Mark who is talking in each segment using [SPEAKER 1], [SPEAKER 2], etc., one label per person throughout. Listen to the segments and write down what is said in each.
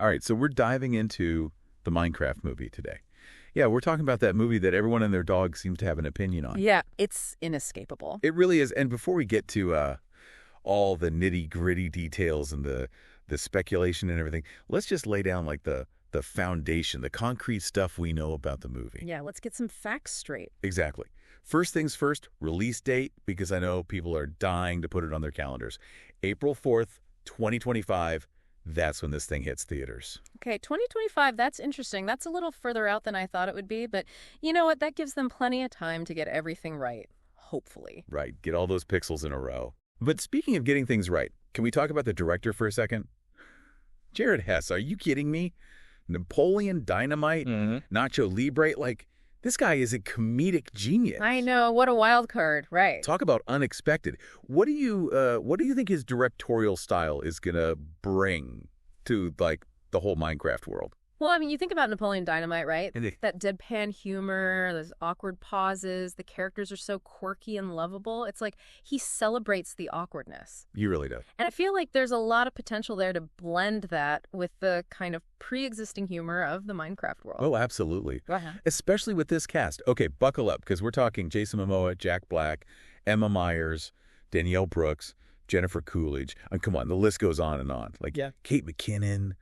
[SPEAKER 1] All right, so we're diving into the Minecraft movie today. Yeah, we're talking about that movie that everyone and their dog seems to have an opinion on.
[SPEAKER 2] Yeah, it's inescapable.
[SPEAKER 1] It really is. And before we get to all the nitty-gritty details and the speculation and everything, let's just lay down like the foundation, the concrete stuff we know about the movie.
[SPEAKER 2] Yeah, let's get some facts straight.
[SPEAKER 1] Exactly. First things first, release date, because I know people are dying to put it on their calendars. April 4th, 2025. That's when this thing hits theaters.
[SPEAKER 2] Okay, 2025, that's interesting. That's a little further out than I thought it would be, but you know what? That gives them plenty of time to get everything right, hopefully.
[SPEAKER 1] Right, get all those pixels in a row. But speaking of getting things right, can we talk about the director for a second? Jared Hess, are you kidding me? Napoleon Dynamite, Nacho Libre, like, this guy is a comedic genius.
[SPEAKER 2] I know, what a wild card, right.
[SPEAKER 1] Talk about unexpected. What do you think his directorial style is gonna bring to like the whole Minecraft world?
[SPEAKER 2] Well, I mean, you think about Napoleon Dynamite, right?
[SPEAKER 1] And
[SPEAKER 2] That deadpan humor, those awkward pauses, the characters are so quirky and lovable. It's like he celebrates the awkwardness.
[SPEAKER 1] You really do.
[SPEAKER 2] And I feel like there's a lot of potential there to blend that with the kind of pre-existing humor of the Minecraft world.
[SPEAKER 1] Oh, absolutely.
[SPEAKER 2] Go ahead.
[SPEAKER 1] Especially with this cast. Okay, buckle up, because we're talking Jason Momoa, Jack Black, Emma Myers, Danielle Brooks, Jennifer Coolidge. And come on, the list goes on and on. Like Kate McKinnon,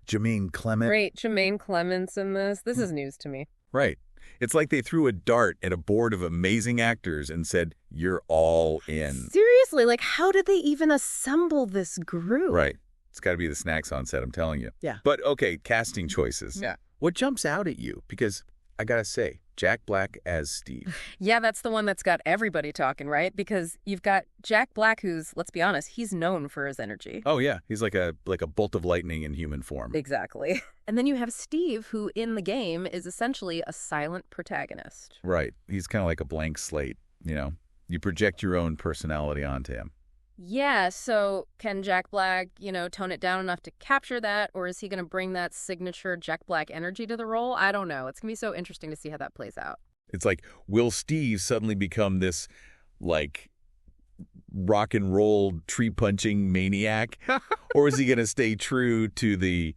[SPEAKER 1] Jermaine Clement.
[SPEAKER 2] Great, Jermaine Clements in this. This is news to me.
[SPEAKER 1] Right. It's like they threw a dart at a board of amazing actors and said, you're all in.
[SPEAKER 2] Seriously, like how did they even assemble this group?
[SPEAKER 1] Right. It's got to be the snacks on set, I'm telling you.
[SPEAKER 2] Yeah.
[SPEAKER 1] But, okay, casting choices.
[SPEAKER 2] Yeah.
[SPEAKER 1] What jumps out at you? Because I got to say, Jack Black as Steve.
[SPEAKER 2] Yeah, that's the one that's got everybody talking, right? Because you've got Jack Black, who's, let's be honest, he's known for his energy.
[SPEAKER 1] Oh, yeah. He's like a bolt of lightning in human form.
[SPEAKER 2] Exactly. And then you have Steve, who in the game is essentially a silent protagonist.
[SPEAKER 1] Right. He's kind of like a blank slate, you know? You project your own personality onto him.
[SPEAKER 2] Yeah, so can Jack Black, tone it down enough to capture that, or is he going to bring that signature Jack Black energy to the role? I don't know. It's going to be so interesting to see how that plays out.
[SPEAKER 1] It's like, will Steve suddenly become this, like, rock and roll tree-punching maniac? Or is he going to stay true to the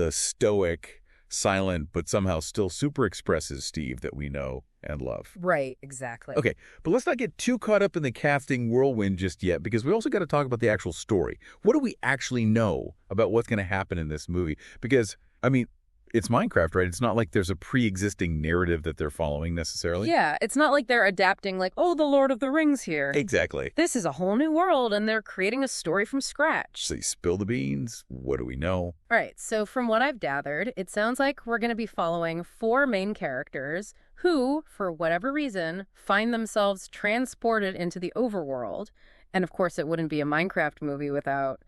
[SPEAKER 1] stoic, silent, but somehow still super expressive Steve that we know and love?
[SPEAKER 2] Right, exactly.
[SPEAKER 1] Okay, but let's not get too caught up in the casting whirlwind just yet, because we also got to talk about the actual story. What do we actually know about what's going to happen in this movie? Because, I mean, it's Minecraft, right? It's not like there's a pre-existing narrative that they're following necessarily.
[SPEAKER 2] Yeah, it's not like they're adapting like, oh, the Lord of the Rings here.
[SPEAKER 1] Exactly.
[SPEAKER 2] This is a whole new world, and they're creating a story from scratch.
[SPEAKER 1] So you spill the beans. What do we know?
[SPEAKER 2] All right, so from what I've gathered, it sounds like we're going to be following 4 main characters who, for whatever reason, find themselves transported into the overworld. And of course, it wouldn't be a Minecraft movie without,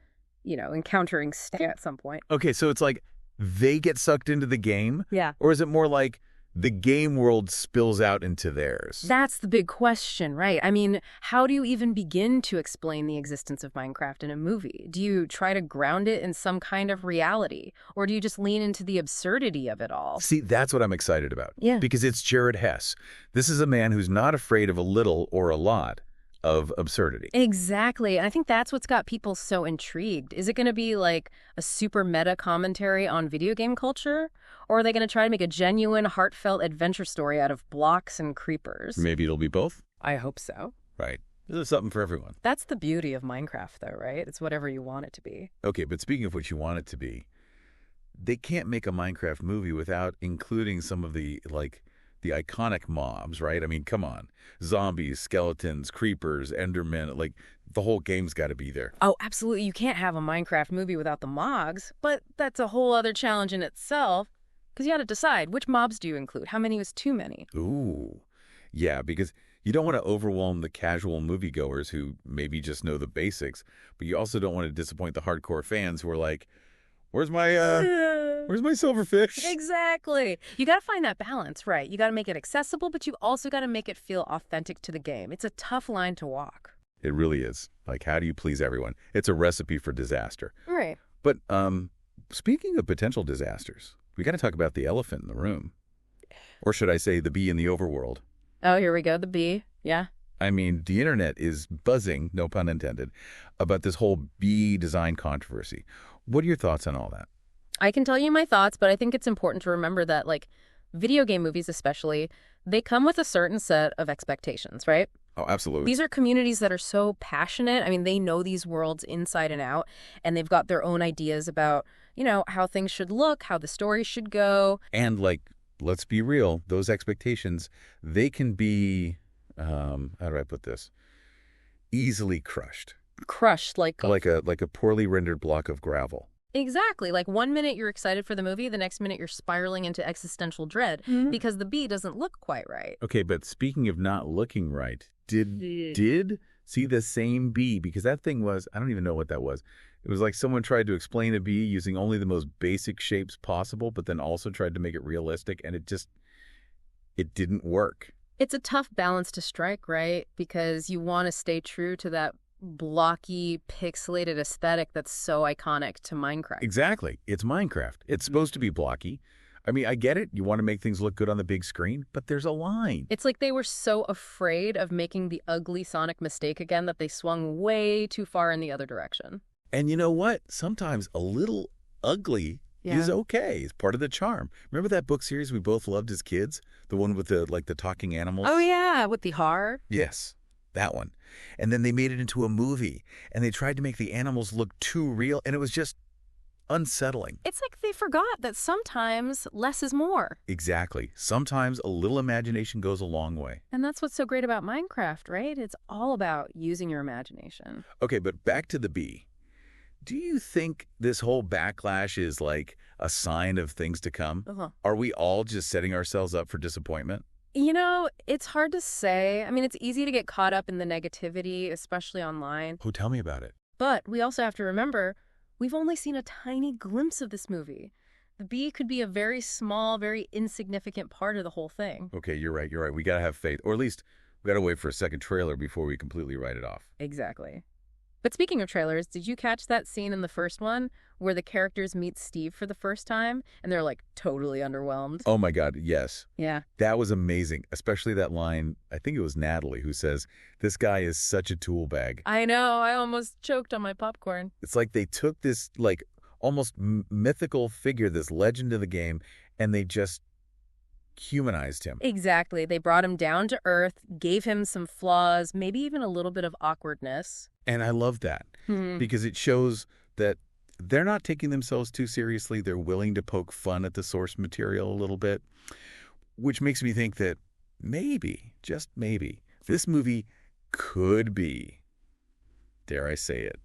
[SPEAKER 2] encountering Stan at some point.
[SPEAKER 1] Okay, so it's like they get sucked into the game?
[SPEAKER 2] Yeah.
[SPEAKER 1] Or is it more like the game world spills out into theirs?
[SPEAKER 2] That's the big question, right? I mean, how do you even begin to explain the existence of Minecraft in a movie? Do you try to ground it in some kind of reality? Or do you just lean into the absurdity of it all?
[SPEAKER 1] See, that's what I'm excited about.
[SPEAKER 2] Yeah.
[SPEAKER 1] Because it's Jared Hess. This is a man who's not afraid of a little or a lot of absurdity.
[SPEAKER 2] Exactly. I think that's what's got people so intrigued. Is it going to be like a super meta commentary on video game culture? Or are they going to try to make a genuine, heartfelt adventure story out of blocks and creepers?
[SPEAKER 1] Maybe it'll be both?
[SPEAKER 2] I hope so.
[SPEAKER 1] Right. This is something for everyone.
[SPEAKER 2] That's the beauty of Minecraft, though, right? It's whatever you want it to be.
[SPEAKER 1] Okay, but speaking of what you want it to be, they can't make a Minecraft movie without including some of the iconic mobs, right? I mean, come on. Zombies, skeletons, creepers, endermen, like the whole game's got to be there.
[SPEAKER 2] Oh, absolutely. You can't have a Minecraft movie without the mogs, but that's a whole other challenge in itself, because you got to decide, which mobs do you include? How many is too many?
[SPEAKER 1] Ooh. Yeah, because you don't want to overwhelm the casual moviegoers who maybe just know the basics, but you also don't want to disappoint the hardcore fans who are like, where's my silverfish?
[SPEAKER 2] Exactly. You got to find that balance, right? You got to make it accessible, but you also got to make it feel authentic to the game. It's a tough line to walk.
[SPEAKER 1] It really is. Like, how do you please everyone? It's a recipe for disaster.
[SPEAKER 2] Right.
[SPEAKER 1] But speaking of potential disasters, we got to talk about the elephant in the room. Or should I say the bee in the overworld?
[SPEAKER 2] Oh, here we go. The bee. Yeah.
[SPEAKER 1] I mean, the internet is buzzing, no pun intended, about this whole bee design controversy. What are your thoughts on all that?
[SPEAKER 2] I can tell you my thoughts, but I think it's important to remember that, like, video game movies especially, they come with a certain set of expectations, right?
[SPEAKER 1] Oh, absolutely.
[SPEAKER 2] These are communities that are so passionate. I mean, they know these worlds inside and out, and they've got their own ideas about, how things should look, how the story should go.
[SPEAKER 1] And, like, let's be real, those expectations, they can be, how do I put this? Easily crushed.
[SPEAKER 2] Crushed, like
[SPEAKER 1] Like a poorly rendered block of gravel.
[SPEAKER 2] exactly. Like 1 minute you're excited for the movie, the next minute you're spiraling into existential dread because the bee doesn't look quite right.
[SPEAKER 1] Okay, but speaking of not looking right, did see the same bee? Because that thing was, I don't even know what that was. It was like someone tried to explain a bee using only the most basic shapes possible, but then also tried to make it realistic, and it didn't work.
[SPEAKER 2] It's a tough balance to strike, right? Because you want to stay true to that blocky, pixelated aesthetic that's so iconic to Minecraft.
[SPEAKER 1] Exactly. It's Minecraft. It's supposed to be blocky. I mean, I get it. You want to make things look good on the big screen, but there's a line.
[SPEAKER 2] It's like they were so afraid of making the ugly Sonic mistake again that they swung way too far in the other direction.
[SPEAKER 1] And you know what? Sometimes a little ugly is okay. It's part of the charm. Remember that book series we both loved as kids? The one with the talking animals?
[SPEAKER 2] Oh, yeah, with the horror.
[SPEAKER 1] Yes, that one. And then they made it into a movie, and they tried to make the animals look too real, and it was just unsettling.
[SPEAKER 2] It's like they forgot that sometimes less is more.
[SPEAKER 1] Exactly. Sometimes a little imagination goes a long way.
[SPEAKER 2] And that's what's so great about Minecraft, right? It's all about using your imagination.
[SPEAKER 1] Okay, but back to the bee. Do you think this whole backlash is like a sign of things to come? Are we all just setting ourselves up for disappointment?
[SPEAKER 2] It's hard to say. I mean, it's easy to get caught up in the negativity, especially online.
[SPEAKER 1] Oh, tell me about it.
[SPEAKER 2] But we also have to remember, we've only seen a tiny glimpse of this movie. The bee could be a very small, very insignificant part of the whole thing.
[SPEAKER 1] Okay, you're right. We got to have faith. Or at least we got to wait for a second trailer before we completely write it off.
[SPEAKER 2] Exactly. But speaking of trailers, did you catch that scene in the first one where the characters meet Steve for the first time and they're like totally underwhelmed?
[SPEAKER 1] Oh my God, yes.
[SPEAKER 2] Yeah.
[SPEAKER 1] That was amazing, especially that line, I think it was Natalie, who says, "This guy is such a tool bag."
[SPEAKER 2] I know, I almost choked on my popcorn.
[SPEAKER 1] It's like they took this like almost mythical figure, this legend of the game, and they just humanized him.
[SPEAKER 2] Exactly. They brought him down to earth, gave him some flaws, maybe even a little bit of awkwardness.
[SPEAKER 1] And I love that because it shows that they're not taking themselves too seriously. They're willing to poke fun at the source material a little bit, which makes me think that maybe, just maybe, this movie could be, dare I say it,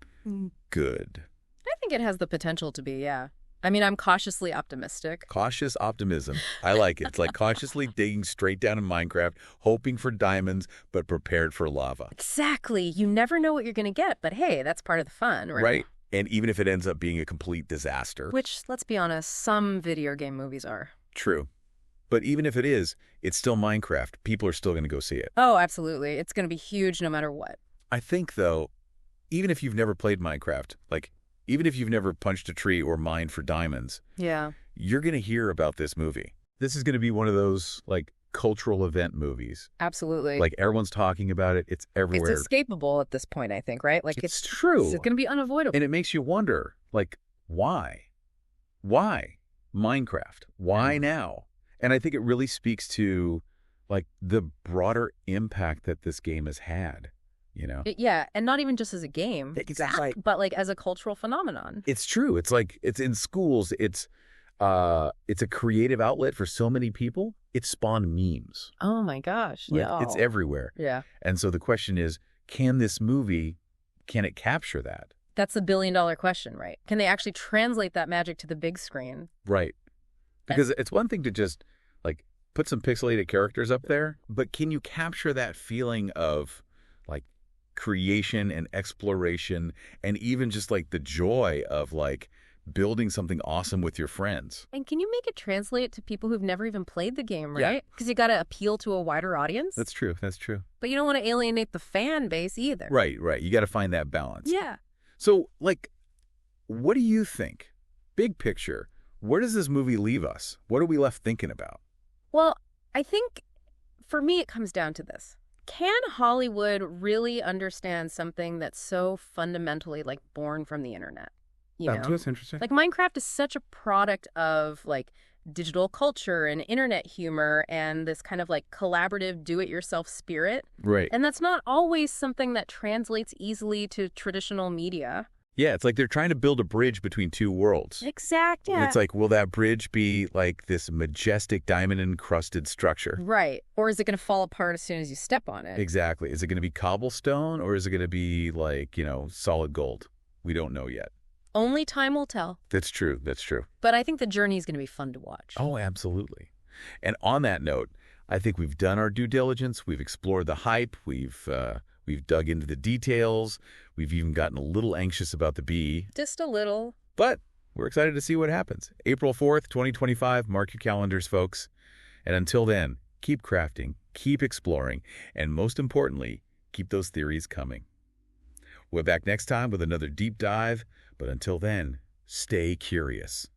[SPEAKER 1] good.
[SPEAKER 2] I think it has the potential to be, yeah. I mean, I'm cautiously optimistic.
[SPEAKER 1] Cautious optimism. I like it. It's like cautiously digging straight down in Minecraft, hoping for diamonds, but prepared for lava.
[SPEAKER 2] Exactly. You never know what you're going to get, but hey, that's part of the fun, right?
[SPEAKER 1] Right. And even if it ends up being a complete disaster.
[SPEAKER 2] Which, let's be honest, some video game movies are.
[SPEAKER 1] True. But even if it is, it's still Minecraft. People are still going to go see it.
[SPEAKER 2] Oh, absolutely. It's going to be huge no matter what.
[SPEAKER 1] I think, though, even if you've never played Minecraft, like, even if you've never punched a tree or mined for diamonds, you're going to hear about this movie. This is going to be one of those, like, cultural event movies.
[SPEAKER 2] Absolutely.
[SPEAKER 1] Like, everyone's talking about it. It's everywhere.
[SPEAKER 2] It's escapable at this point, I think, right? Like,
[SPEAKER 1] it's true.
[SPEAKER 2] It's going to be unavoidable.
[SPEAKER 1] And it makes you wonder, like, why? Why Minecraft? Why now? And I think it really speaks to, like, the broader impact that this game has had.
[SPEAKER 2] Yeah, and not even just as a game,
[SPEAKER 1] exactly,
[SPEAKER 2] but like as a cultural phenomenon.
[SPEAKER 1] It's true. It's like it's in schools. It's a creative outlet for so many people. It spawned memes.
[SPEAKER 2] Oh my gosh!
[SPEAKER 1] Like, it's everywhere.
[SPEAKER 2] Yeah.
[SPEAKER 1] And so the question is, can this movie, can it capture that?
[SPEAKER 2] That's the billion-dollar question, right? Can they actually translate that magic to the big screen?
[SPEAKER 1] Right. Because it's one thing to just like put some pixelated characters up there, but can you capture that feeling of like creation and exploration and even just like the joy of like building something awesome with your friends?
[SPEAKER 2] And can you make it translate to people who've never even played the game, right? Because you got to appeal to a wider audience.
[SPEAKER 1] That's true. That's true.
[SPEAKER 2] But you don't want to alienate the fan base either.
[SPEAKER 1] Right. You got to find that balance.
[SPEAKER 2] Yeah.
[SPEAKER 1] So like, what do you think? Big picture, where does this movie leave us? What are we left thinking about?
[SPEAKER 2] Well, I think for me, it comes down to this. Can Hollywood really understand something that's so fundamentally like born from the internet? you know?
[SPEAKER 1] That's interesting.
[SPEAKER 2] Like, Minecraft is such a product of, like, digital culture and internet humor and this kind of, like, collaborative do-it-yourself spirit.
[SPEAKER 1] Right.
[SPEAKER 2] And that's not always something that translates easily to traditional media.
[SPEAKER 1] Yeah, it's like they're trying to build a bridge between two worlds.
[SPEAKER 2] Exactly.
[SPEAKER 1] And it's like, will that bridge be like this majestic diamond-encrusted structure?
[SPEAKER 2] Right. Or is it going to fall apart as soon as you step on it?
[SPEAKER 1] Exactly. Is it going to be cobblestone or is it going to be like, solid gold? We don't know yet.
[SPEAKER 2] Only time will tell.
[SPEAKER 1] That's true. That's true.
[SPEAKER 2] But I think the journey is going to be fun to watch.
[SPEAKER 1] Oh, absolutely. And on that note, I think we've done our due diligence. We've explored the hype. We've dug into the details. We've even gotten a little anxious about the bee.
[SPEAKER 2] Just a little.
[SPEAKER 1] But we're excited to see what happens. April 4th, 2025. Mark your calendars, folks. And until then, keep crafting, keep exploring, and most importantly, keep those theories coming. We're back next time with another deep dive. But until then, stay curious.